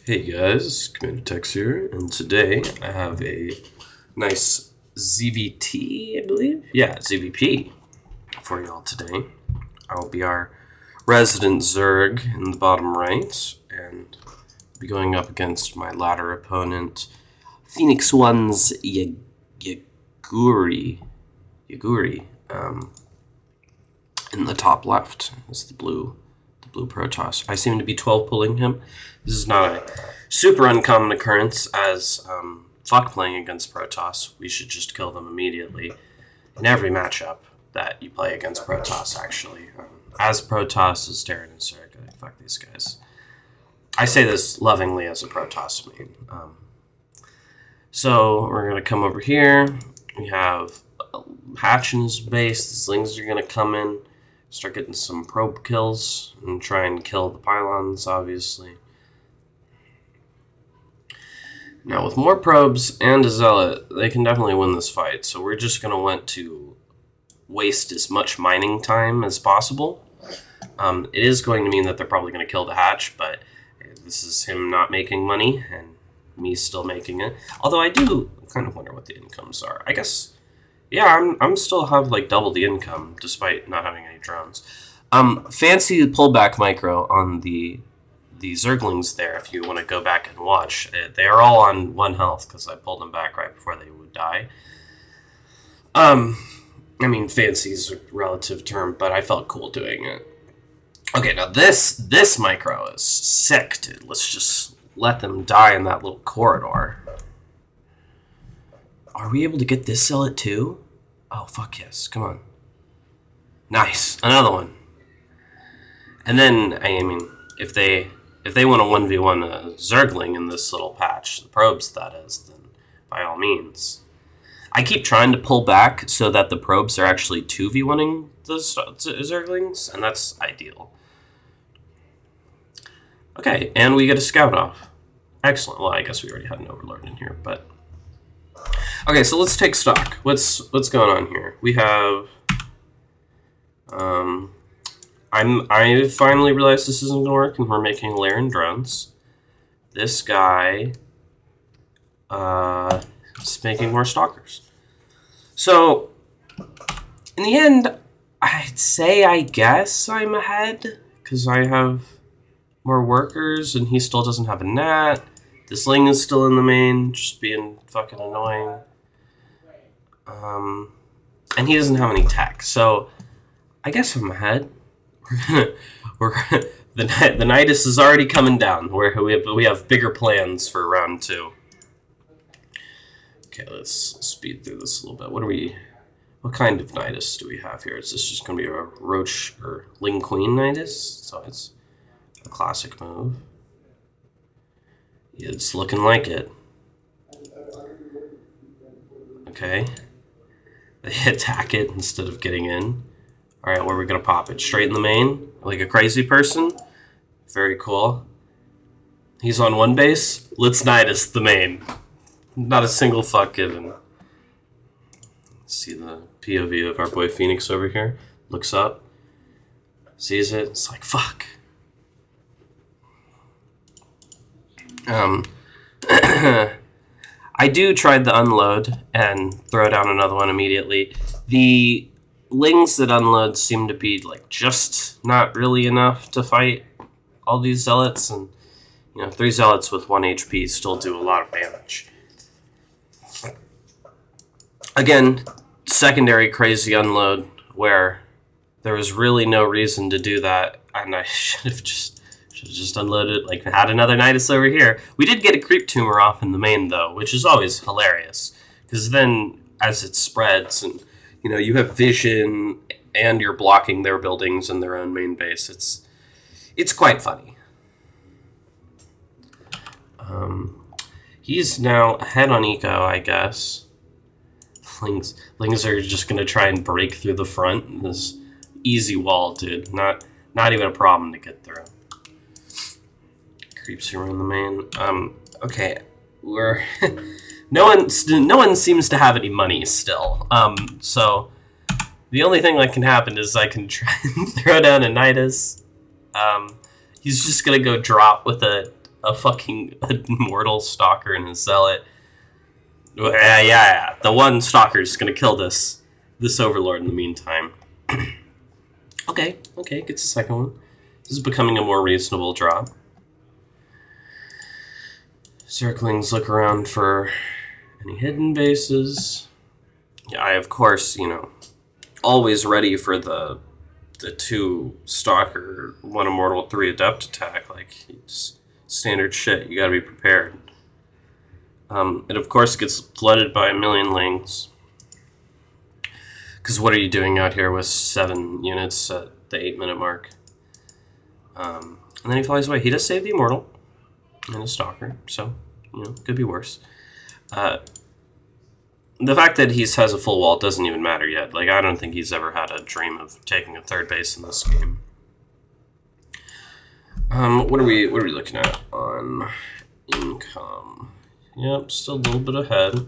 Hey guys, Commander Tex here, and today I have a nice ZVT, I believe? Yeah, ZVP for y'all today. I will be our resident Zerg in the bottom right, and be going up against my latter opponent, Phoenix One's Yaguri, in the top left is the blue Protoss. I seem to be 12 pulling him. This is not a super uncommon occurrence, as fuck playing against Protoss. We should just kill them immediately in every matchup that you play against Protoss, actually. As Protoss, as Terran and Zerg, fuck these guys. I say this lovingly as a Protoss main. So we're going to come over here. We have Hatch in his base. The Slings are going to come in. Start getting some probe kills and try and kill the pylons, obviously. Now, with more probes and a zealot, they can definitely win this fight. So we're just going to want to waste as much mining time as possible. It is going to mean that they're probably going to kill the hatch, but this is him not making money and me still making it. Although I do kind of wonder what the incomes are. I guess... yeah, I'm still have like double the income despite not having any drones. Fancy pullback micro on the Zerglings there. If you want to go back and watch, they are all on 1 health because I pulled them back right before they would die. I mean, fancy is a relative term, but I felt cool doing it. Okay, now this micro is sick, dude. Let's just let them die in that little corridor. Are we able to get this zealot too? Oh, fuck yes. Come on. Nice. Another one. And then, I mean, if they want to 1v1 a Zergling in this little patch, the probes that is, then by all means. I keep trying to pull back so that the probes are actually 2v1ing the Zerglings, and that's ideal. Okay, and we get a scout off. Excellent. Well, I guess we already had an overlord in here, but... okay, so let's take stock. What's going on here? We have I finally realized this isn't gonna work and we're making Laren drones. This guy is making more stalkers. So in the end, I'd say I guess I'm ahead because I have more workers and he still doesn't have a nat. This Ling is still in the main, just being fucking annoying. And he doesn't have any tech, so I guess I'm ahead. The nydus is already coming down. We have bigger plans for round 2. Okay, let's speed through this a little bit. What kind of nydus do we have here? Is this just going to be a roach or Ling Queen nydus? So it's a classic move. It's looking like it. Okay. They attack it instead of getting in. Alright, where are we going to pop it? Straight in the main? Like a crazy person? Very cool. He's on 1 base. Let's nydus the main. Not a single fuck given. Let's see the POV of our boy Phoenix over here. Looks up. Sees it. It's like, fuck. I do try the unload and throw down another one immediately. The Lings that unload seem to be like just not really enough to fight all these zealots, and you know, 3 zealots with 1 HP still do a lot of damage. Again, secondary crazy unload where there was really no reason to do that, and I should have just unloaded, like, had another nydus over here. We did get a creep tumor off in the main, though, which is always hilarious. Because then, as it spreads, and, you know, you have vision, and you're blocking their buildings and their own main base, it's quite funny. He's now ahead on eco, I guess. Lings are just going to try and break through the front. This easy wall, dude. Not even a problem to get through. Creeps around the main. Okay, we're no one seems to have any money still. So the only thing that can happen is I can try and throw down a nydus. He's just gonna go drop with a a fucking immortal stalker and a zealot. Yeah. The one stalker is gonna kill this overlord in the meantime. Okay, gets a second one. This is becoming a more reasonable drop. Circlings look around for any hidden bases. Yeah, I, of course, you know, always ready for the 2 stalker, 1 immortal, 3 adept attack. Like, it's standard shit. You gotta be prepared. It, of course, gets flooded by a million lings. Because what are you doing out here with 7 units at the 8-minute mark? And then he flies away. He does save the immortal and a stalker, so, you know, could be worse. The fact that he has a full wall doesn't even matter yet. Like, I don't think he's ever had a dream of taking a 3rd base in this game. What are we looking at on income? Yep, still a little bit ahead.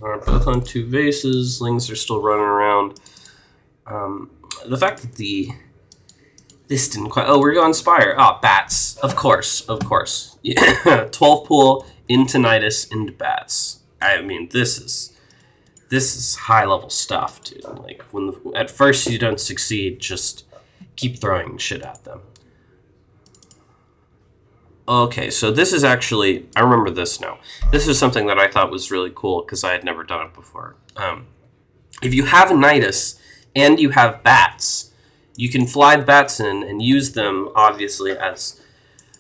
Both on 2 vases. Lings are still running around. The fact that this didn't quite... Oh, we're going Spire. Oh, bats. Of course. Yeah. 12 pool into nydus into bats. I mean, this is high-level stuff, dude. Like, at first you don't succeed, just keep throwing shit at them. Okay, so this is actually... I remember this now. This is something that I thought was really cool, because I had never done it before. If you have a nydus and you have bats, you can fly the bats in and use them, obviously, as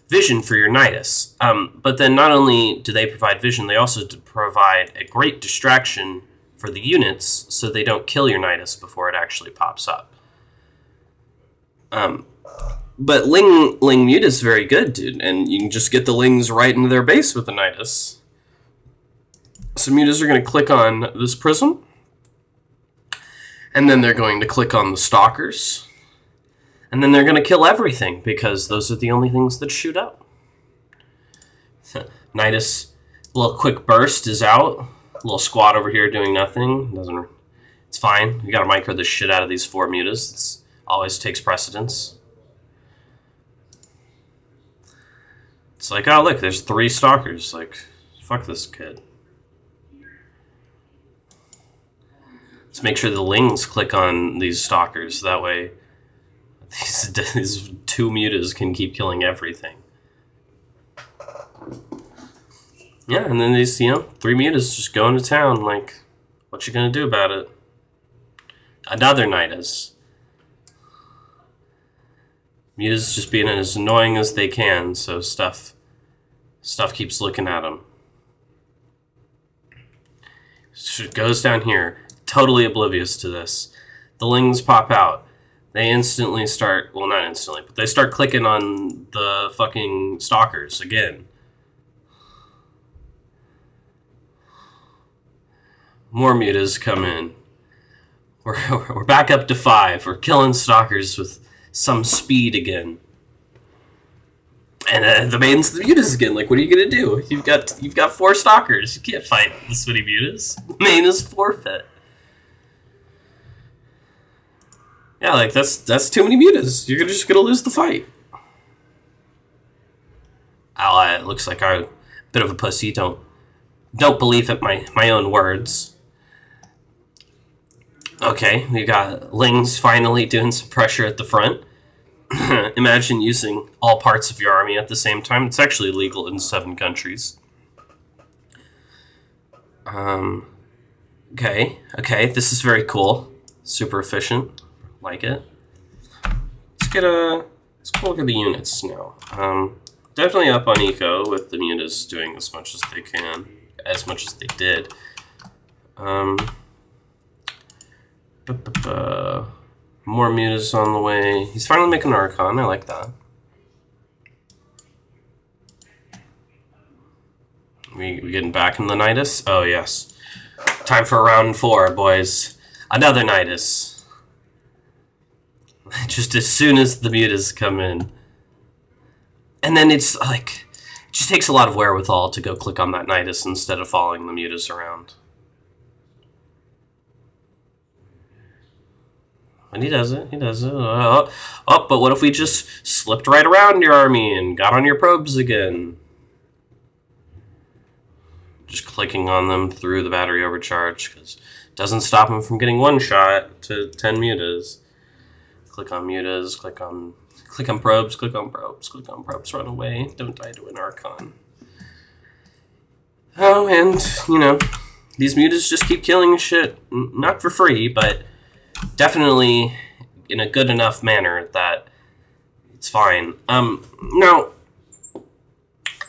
vision for your nydus. But then not only do they provide vision, they also provide a great distraction for the units, so they don't kill your nydus before it actually pops up. But Ling Muta is very good, dude, and you can just get the Lings right into their base with the nydus. So Mutas are going to click on this prism, and then they're going to click on the stalkers, and then they're going to kill everything, because those are the only things that shoot up. Nydus, a little quick burst is out. A little squad over here doing nothing. It's fine. You got to micro the shit out of these 4 Mutas. It always takes precedence. It's like, oh, look, there's 3 stalkers. Like, fuck this kid. Let's make sure the Lings click on these stalkers. That way, these 2 Mutas can keep killing everything. Yeah, and then these, 3 Mutas just going to town. Like, what you gonna do about it? Another nydus. Mutas just being as annoying as they can, so stuff keeps looking at them. So it goes down here, totally oblivious to this. The Lings pop out. They instantly start, well, not instantly, but they start clicking on the fucking stalkers again. More Mutas come in. We're back up to 5. We're killing stalkers with some speed again, and the main's the Mutas again. Like, what are you gonna do? You've got 4 stalkers. You can't fight this many Mutas. The main is forfeit. Yeah, like that's too many Mutas. You're just gonna lose the fight. It looks like I'm a bit of a pussy. Don't believe it my own words. Okay, we got Lings finally doing some pressure at the front. Imagine using all parts of your army at the same time. It's actually legal in 7 countries. Okay, this is very cool. Super efficient. Like it. Let's look at the units now. Definitely up on eco with the Mutas doing as much as they can, as much as they did. More Mutas on the way. He's finally making an Archon. I like that. We getting back in the nydus? Oh, yes. Time for round 4, boys. Another nydus. Just as soon as the Mutas come in. And then it's like, it just takes a lot of wherewithal to go click on that nydus instead of following the Mutas around. And he does it. He does it. Oh, but what if we just slipped right around your army and got on your probes again? Just clicking on them through the battery overcharge, because it doesn't stop them from getting one shot to 10 mutas. Click on mutas, click on probes, click on probes, click on probes, run away, don't die to an Archon. Oh, and, you know, these mutas just keep killing shit, not for free, but definitely in a good enough manner that it's fine. Now,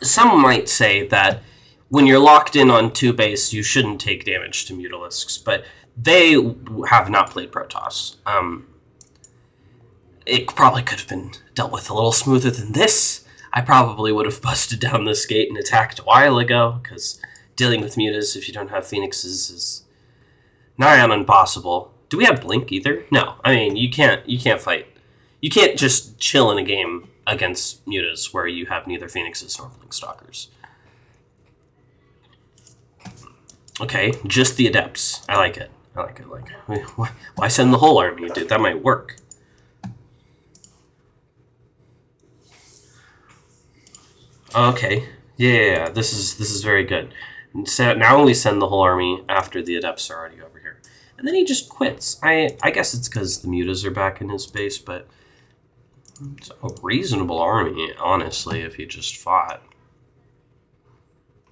some might say that when you're locked in on 2 base, you shouldn't take damage to Mutalisks, but they have not played Protoss. It probably could have been dealt with a little smoother than this. I probably would have busted down this gate and attacked a while ago, because dealing with mutas if you don't have phoenixes is nigh on impossible. Do we have blink either? No. I mean, you can't fight. You can't just chill in a game against mutas where you have neither phoenixes nor blink stalkers. Okay, just the adepts. I like it. I like it. Why send the whole army, dude? That might work. Okay. Yeah, this is very good. So now we send the whole army after the adepts are already over here. And then he just quits. I guess it's because the mutas are back in his base, but it's a reasonable army, honestly, if he just fought.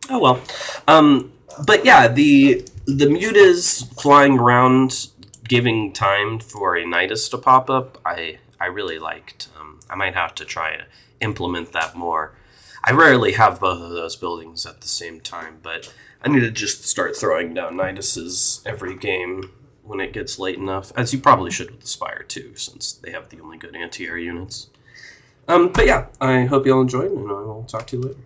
Oh well. But yeah, the mutas flying around, giving time for a nydus to pop up, I really liked. I might have to try to implement that more. I rarely have both of those buildings at the same time, but I need to just start throwing down nyduses every game when it gets late enough, as you probably should with the Spire too, since they have the only good anti-air units. But yeah, I hope you all enjoyed, and I will talk to you later.